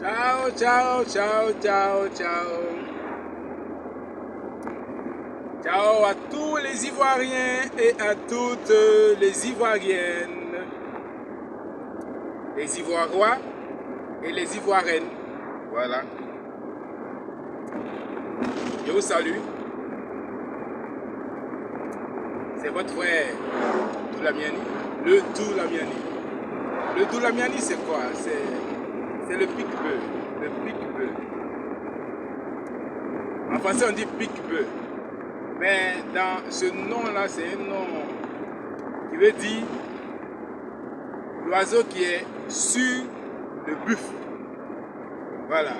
Ciao, ciao, ciao, ciao, ciao. Ciao à tous les Ivoiriens et à toutes les Ivoiriennes, les Ivoirois et les Ivoiriennes. Voilà. Je vous salue. C'est votre frère Doulamiani, le Doulamiani. Le Doulamiani, c'est quoi? C'est le pique-bœuf. Le pique-bœuf. En français, on dit pique-bœuf. Mais dans ce nom-là, c'est un nom qui veut dire l'oiseau qui est sur le buffle. Voilà.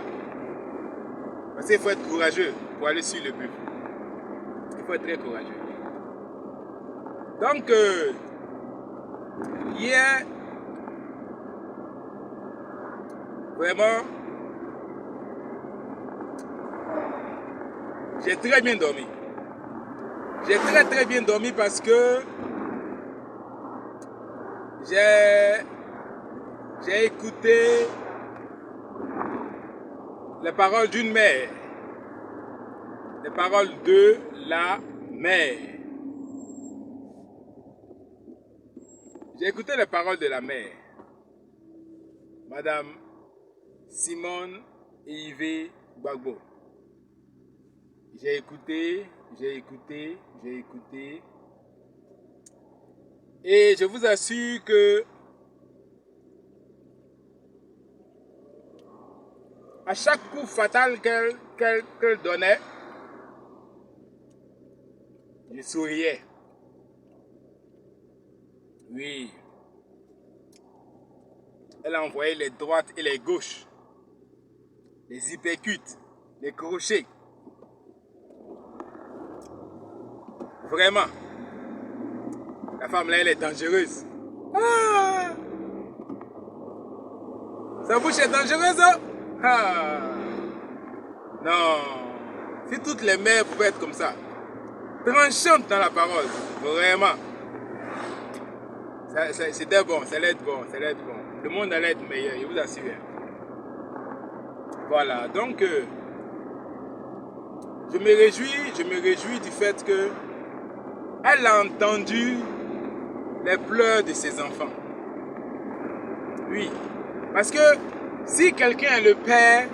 Parce qu'il faut être courageux pour aller sur le buffle. Il faut être très courageux. Donc, hier, vraiment, j'ai très bien dormi. J'ai très bien dormi parce que j'ai écouté les paroles d'une mère. Les paroles de la mère. J'ai écouté les paroles de la mère. Madame Simone Yves Gbagbo. J'ai écouté. Et je vous assure que à chaque coup fatal qu'elle donnait, je souriais. Oui. Elle a envoyé les droites et les gauches, les hypercutes, les crochets. Vraiment. La femme là, elle est dangereuse. Ah! Sa bouche est dangereuse. Ah! Non. Si toutes les mères pouvaient être comme ça, tranchantes dans la parole, vraiment. C'était bon, ça allait être bon. Le monde allait être meilleur, je vous assure. Voilà, donc je me réjouis du fait que elle a entendu les pleurs de ses enfants. Oui, parce que si quelqu'un est le père,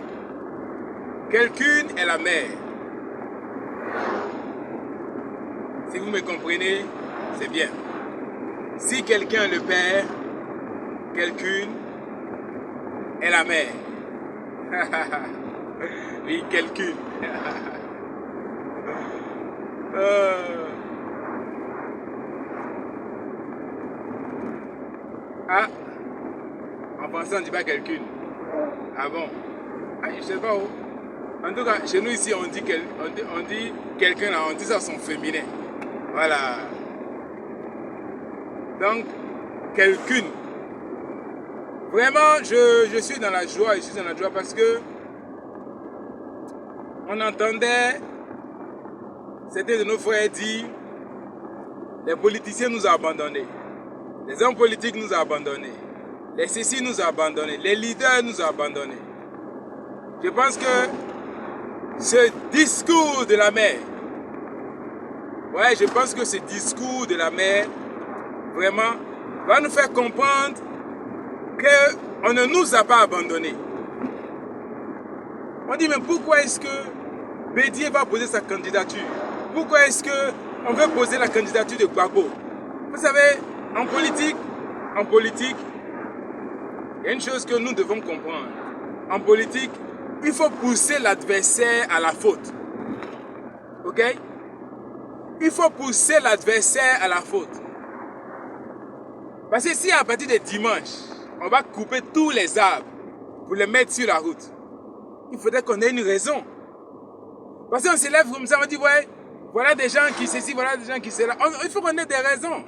quelqu'une est la mère. Si vous me comprenez, c'est bien. Si quelqu'un est le père, quelqu'une est la mère. Oui, quelqu'une. Ah, en français on ne dit pas quelqu'une. Ah bon? Ah, je ne sais pas où. En tout cas, chez nous ici, on dit quelqu'un, on dit ça son féminin. Voilà. Donc, quelqu'une. Vraiment, je suis dans la joie, parce que on entendait certains de nos frères dire les politiciens nous ont abandonnés, les hommes politiques nous ont abandonnés, les ceci nous ont abandonnés, les leaders nous ont abandonnés. Je pense que ce discours de la mère, vraiment, va nous faire comprendre qu'on ne nous a pas abandonnés. On dit, mais pourquoi est-ce que Bédié va poser sa candidature? Pourquoi est-ce qu'on veut poser la candidature de Gbagbo? Vous savez, en politique, il y a une chose que nous devons comprendre. En politique, il faut pousser l'adversaire à la faute. Ok? Il faut pousser l'adversaire à la faute. Parce que si à partir de dimanche, on va couper tous les arbres pour les mettre sur la route, il faudrait qu'on ait une raison. Parce qu'on se lève comme ça, on dit, ouais, voilà des gens qui ceci, voilà des gens qui cela. Il faut qu'on ait des raisons.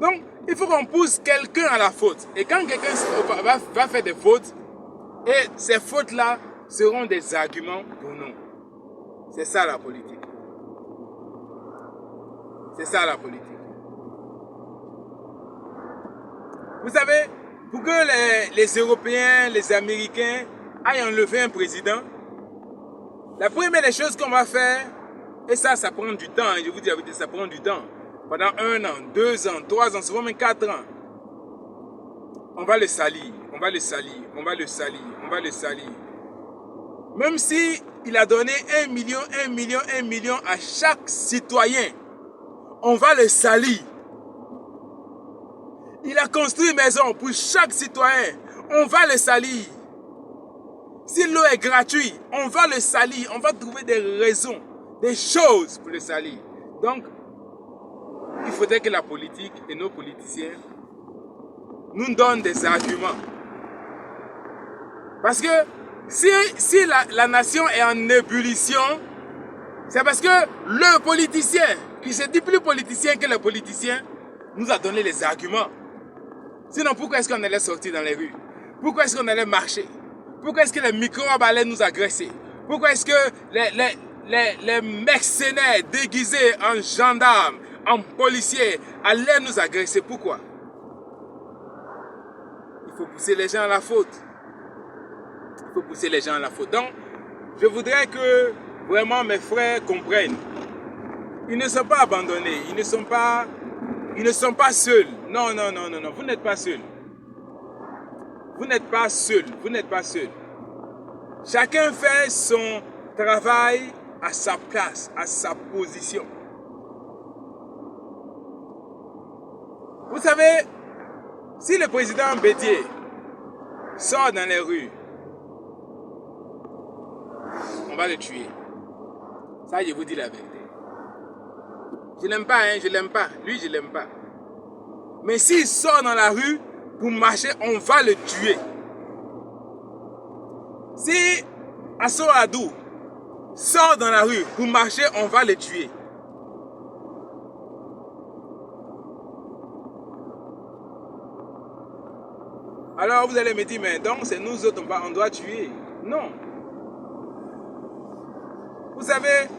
Donc, il faut qu'on pousse quelqu'un à la faute. Et quand quelqu'un va faire des fautes, et ces fautes-là seront des arguments pour nous. C'est ça la politique. C'est ça la politique. Vous savez, pour que les Européens, les Américains aille enlever un président, la première des choses qu'on va faire, et ça prend du temps, je vous dis la vérité, ça prend du temps. Pendant 1 an, 2 ans, 3 ans, souvent même 4 ans, on va le salir, on va le salir, on va le salir, on va le salir. Même si il a donné 1 million, 1 million, 1 million à chaque citoyen, on va le salir. Il a construit une maison pour chaque citoyen, on va le salir. Si l'eau est gratuite, on va le salir, on va trouver des raisons, des choses pour le salir. Donc, il faudrait que la politique et nos politiciens nous donnent des arguments. Parce que si la nation est en ébullition, c'est parce que le politicien, qui se dit plus politicien que le politicien, nous a donné les arguments. Sinon, pourquoi est-ce qu'on allait sortir dans les rues? Pourquoi est-ce qu'on allait marcher? Pourquoi est-ce que les microbes allaient nous agresser? Pourquoi est-ce que les mercenaires déguisés en gendarmes, en policiers, allaient nous agresser? Pourquoi? Il faut pousser les gens à la faute. Il faut pousser les gens à la faute. Donc, je voudrais que vraiment mes frères comprennent. Ils ne sont pas abandonnés. Ils ne sont pas seuls. Non, non, non, non, non. Vous n'êtes pas seuls. Vous n'êtes pas seuls. Vous n'êtes pas seuls. Chacun fait son travail à sa place, à sa position. Vous savez, si le président Bédié sort dans les rues, on va le tuer. Ça, je vous dis la vérité. Je l'aime pas, hein, je l'aime pas. Lui, je l'aime pas. Mais s'il sort dans la rue pour marcher, on va le tuer. Si Asso Adou sort dans la rue pour marcher, on va le tuer. Alors vous allez me dire, mais donc c'est nous autres, on doit tuer. Non. Vous savez,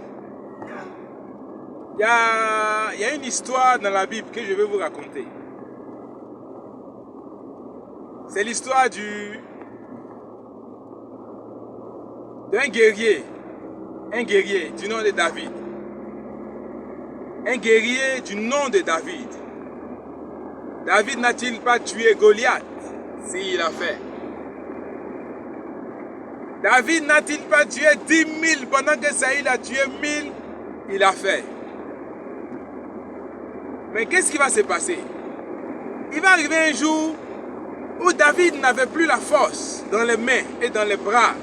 il y a une histoire dans la Bible que je vais vous raconter. C'est l'histoire d'un guerrier. Un guerrier du nom de David. Un guerrier du nom de David. David n'a-t-il pas tué Goliath? Si, il a fait. David n'a-t-il pas tué 10 000 pendant que Saïd a tué 1000? Il a fait. Mais qu'est-ce qui va se passer? Il va arriver un jour où David n'avait plus la force dans les mains et dans les bras.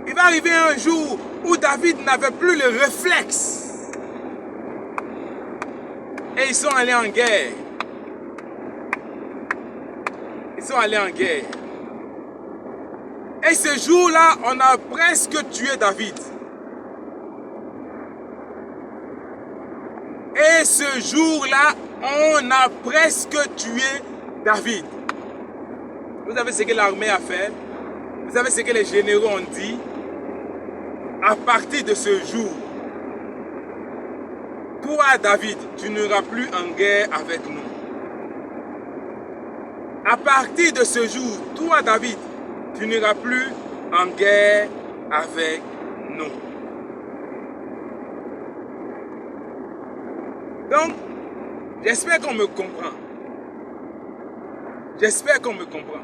Il va arriver un jour où David n'avait plus le réflexe. Et ils sont allés en guerre. Ils sont allés en guerre. Et ce jour-là, on a presque tué David. Et ce jour-là, on a presque tué David. Vous savez ce que l'armée a fait? Vous savez ce que les généraux ont dit? À partir de ce jour, toi David, tu n'auras plus en guerre avec nous. À partir de ce jour, toi David, tu n'iras plus en guerre avec nous. Donc, j'espère qu'on me comprend. J'espère qu'on me comprend.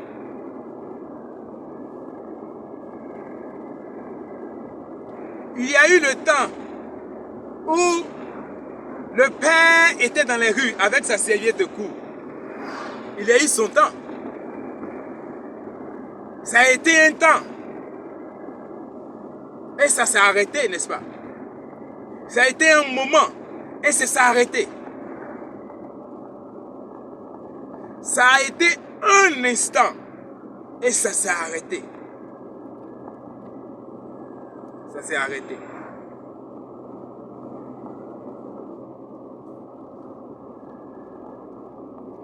Il y a eu le temps où le père était dans les rues avec sa serviette de cou. Il a eu son temps. Ça a été un temps. Et ça s'est arrêté, n'est-ce pas? Ça a été un moment. Et ça s'est arrêté. Ça a été un instant. Et ça s'est arrêté. Ça s'est arrêté.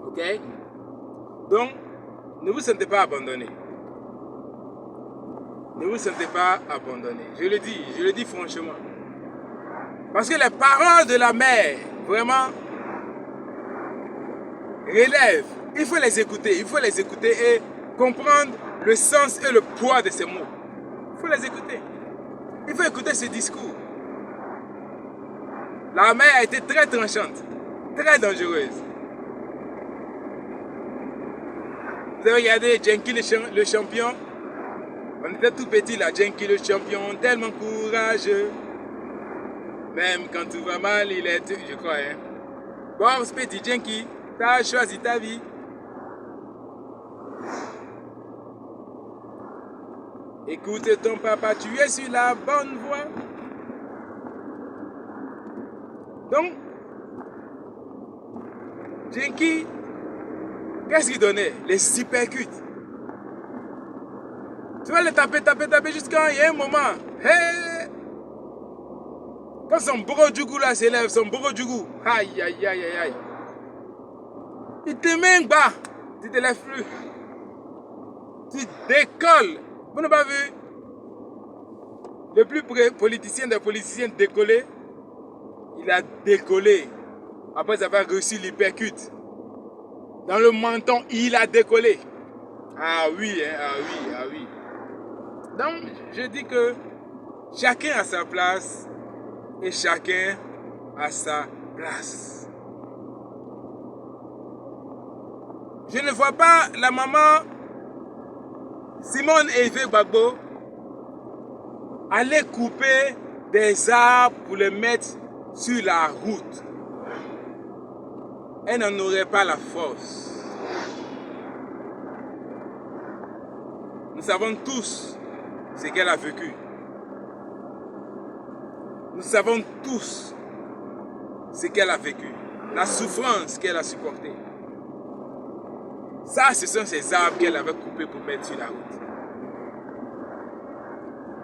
Ok? Donc, ne vous sentez pas abandonné. Ne vous sentez pas abandonné. Je le dis franchement. Parce que les paroles de la mère, vraiment, relèvent. Il faut les écouter et comprendre le sens et le poids de ces mots. faut les écouter. Il faut écouter ce discours. La mer a été très tranchante, très dangereuse. Vous avez regardé Genki le champion? On était tout petit là, Genki le champion, tellement courageux. Même quand tout va mal, il est, je crois. Hein. Bon, ce petit Genki, tu as choisi ta vie. Écoute ton papa, tu es sur la bonne voie. Donc, Genki, qu'est-ce qu'il donnait? Les hypercutes. Tu vas le taper jusqu'à il y a un moment. Hey! Quand son borodjougou là s'élève, son borodjougou, aïe, aïe, aïe, aïe, aïe. Il te met en bas, tu ne te lèves plus. Tu décolles. Vous n'avez pas vu le plus politicien des politiciens décollé? Il a décollé après avoir reçu l'hypercute. Dans le menton, il a décollé. Ah oui, hein, ah oui, ah oui. Donc, je dis que chacun a sa place et chacun a sa place. Je ne vois pas la maman Simone Eve Gbagbo aller couper des arbres pour les mettre sur la route. Elle n'en aurait pas la force. Nous savons tous ce qu'elle a vécu. Nous savons tous ce qu'elle a vécu. La souffrance qu'elle a supportée. Ça, ce sont ces arbres qu'elle avait coupés pour mettre sur la route.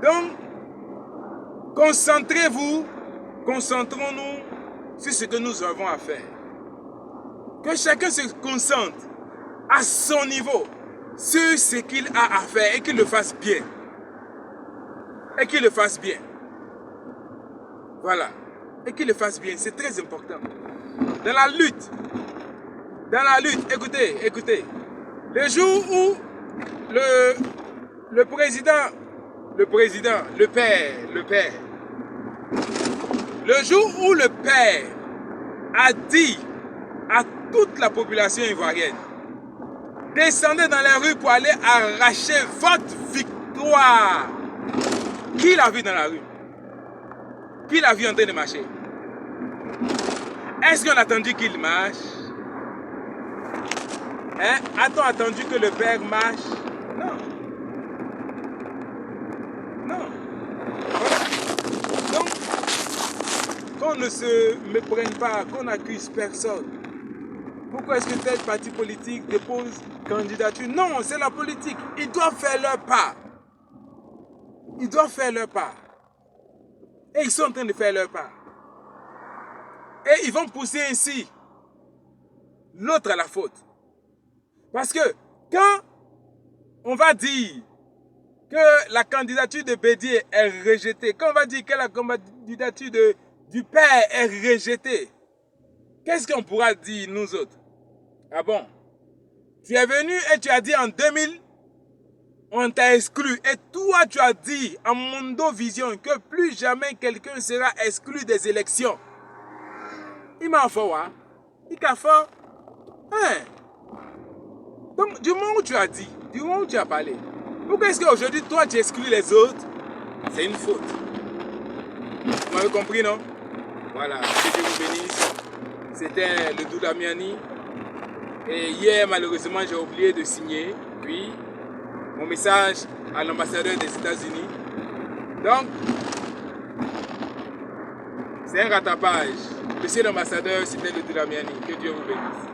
Donc, concentrez-vous, concentrons-nous sur ce que nous avons à faire. Que chacun se concentre à son niveau sur ce qu'il a à faire et qu'il le fasse bien. Et qu'il le fasse bien. Voilà. Et qu'il le fasse bien, c'est très important. Dans la lutte, écoutez. Le jour où le père, le jour où le père a dit à toute la population ivoirienne, descendez dans les rues pour aller arracher votre victoire. Qui l'a vu dans la rue? Qui l'a vu en train de marcher? Est-ce qu'on a attendu qu'il marche? Hein? A-t-on attendu que le père marche? Non. Non. Voilà. Donc, qu'on ne se méprenne pas, qu'on n'accuse personne. Pourquoi est-ce que tel parti politique dépose candidature? Non, c'est la politique. Ils doivent faire leur part. Ils doivent faire leur part. Et ils sont en train de faire leur part. Et ils vont pousser ainsi l'autre à la faute. Parce que quand on va dire que la candidature de Bédié est rejetée, quand on va dire que la candidature du père est rejetée, qu'est-ce qu'on pourra dire nous autres? Ah bon? Tu es venu et tu as dit en 2000, on t'a exclu. Et toi, tu as dit en Mondo Vision que plus jamais quelqu'un sera exclu des élections. Il m'a fait, il m'a fait. Hein? Donc, du moment où tu as dit, du moment où tu as parlé, pourquoi est-ce qu'aujourd'hui, toi, tu exclus les autres? C'est une faute. Vous m'avez compris, non? Voilà, que Dieu vous bénisse. C'était le Douda Miani. Et hier, malheureusement, j'ai oublié de signer, puis, mon message à l'ambassadeur des États-Unis. Donc, c'est un rattrapage. Monsieur l'ambassadeur, c'était le Douda Miani. Que Dieu vous bénisse.